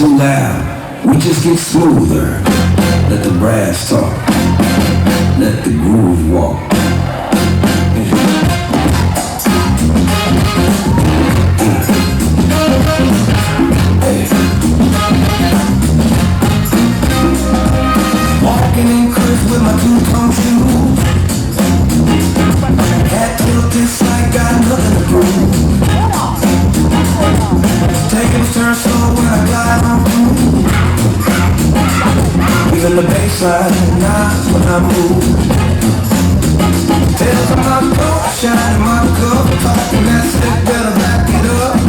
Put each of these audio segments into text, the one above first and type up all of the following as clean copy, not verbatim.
too loud, we just get smoother. Let the brass talk, let the groove walk. Walking in Chris with my two-tone shoes. Hat tilted like got nothing to prove. Taking a turn slow when I glide on through. Even the bassline knocks when I move. Tails on my coat, shining my cup, talking that shit, better back it up.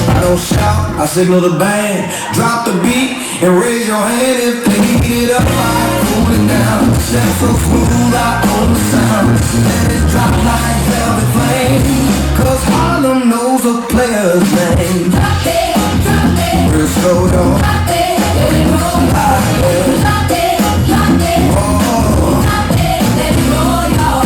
I don't shout, I signal the band, drop the beat, and raise your hand if they heat it up. I'm cooling down, step so smooth, I own the sound. Let it drop like velvet flame, cause Harlem knows a player's name. Drop it, real slow, y'all. Drop it, let it roll. Drop it, oh. Drop it, let it roll, y'all.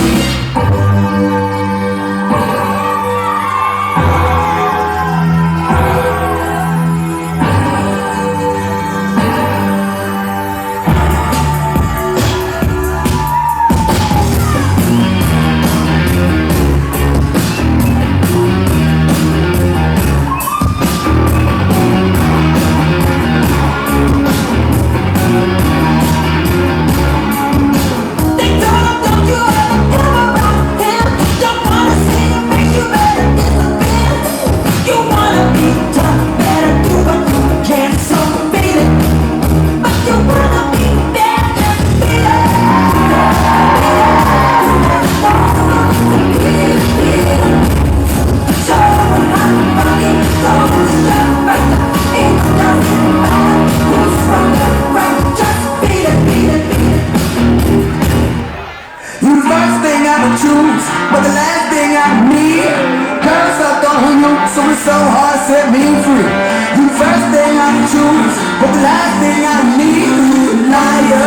But the last thing I need, girls up on you, so it's so hard to set me free. You the first thing I choose, but the last thing I need, liar,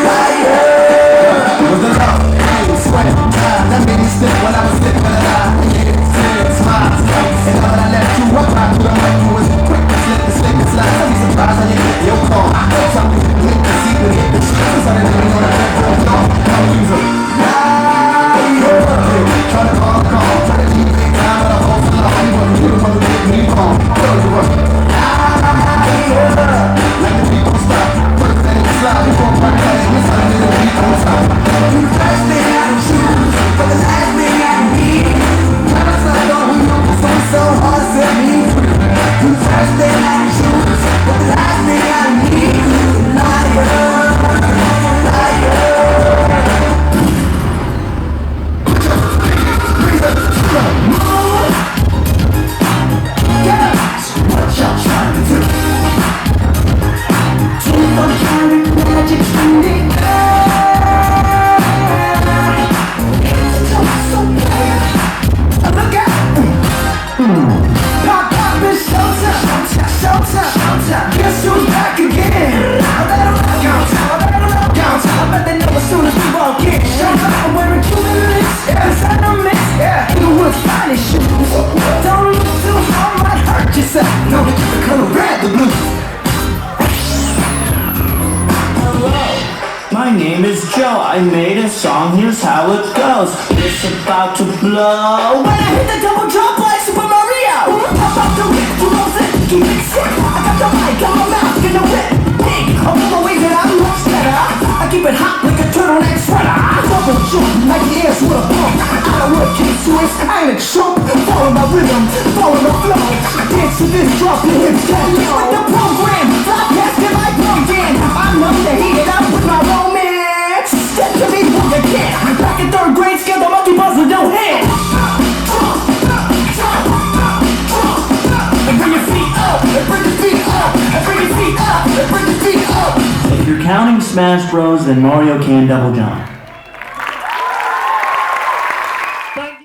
liar. Was the love, pain, sweat, time that made me slip when I was slipping when I lied. Yeah, smiles, and now that I left you up, I could have met you was quick to slip and slip and slide. I'd be surprised when you hit your call. Something you hit the seat and hit the street, so I didn't even know that I was gone. I'll use it. Try to call, try to leave big time, but I'm hoping that I'm gonna get from the big me wrong. Tell you what, like the people stop, put it in the slide, before I'm back at it, miss out a little beat on top. You the first thing I choose, but the last thing I need. Promise I don't know, so it's so hard to set me free. You the first thing I choose, but the last thing I need. Liar, liar. Guess who's back again? I bet they know as soon as we walk in. I'm wearing Cuban links, designer mix, Inglewood's finest shoes. Don't look too hard, might hurt yourself. No, the color red, the blue. Hello, my name is Joe. I made a song, here's how it goes. It's about to blow. When I hit the double drop like Super Mario, pop out the whip, you know it, keep it sick. I got the mic on my mouth, get the whip big. All the way that I'm much better. I keep it hot like a turtleneck sweater. Double jump like the air's with a pump. I don't work case Swiss, I ain't a chump. Follow my rhythm, follow the flow. Dance to this, drop your hips down low. With the program, fly past it like pumpkin. I know to heat it up with my romance. Step to me when you can. Back in third grade, scared the monkey buzzer, no hand. And bring your feet up, and bring your feet up, and bring your feet up, and bring your feet up. If you're counting Smash Bros, then Mario can double jump.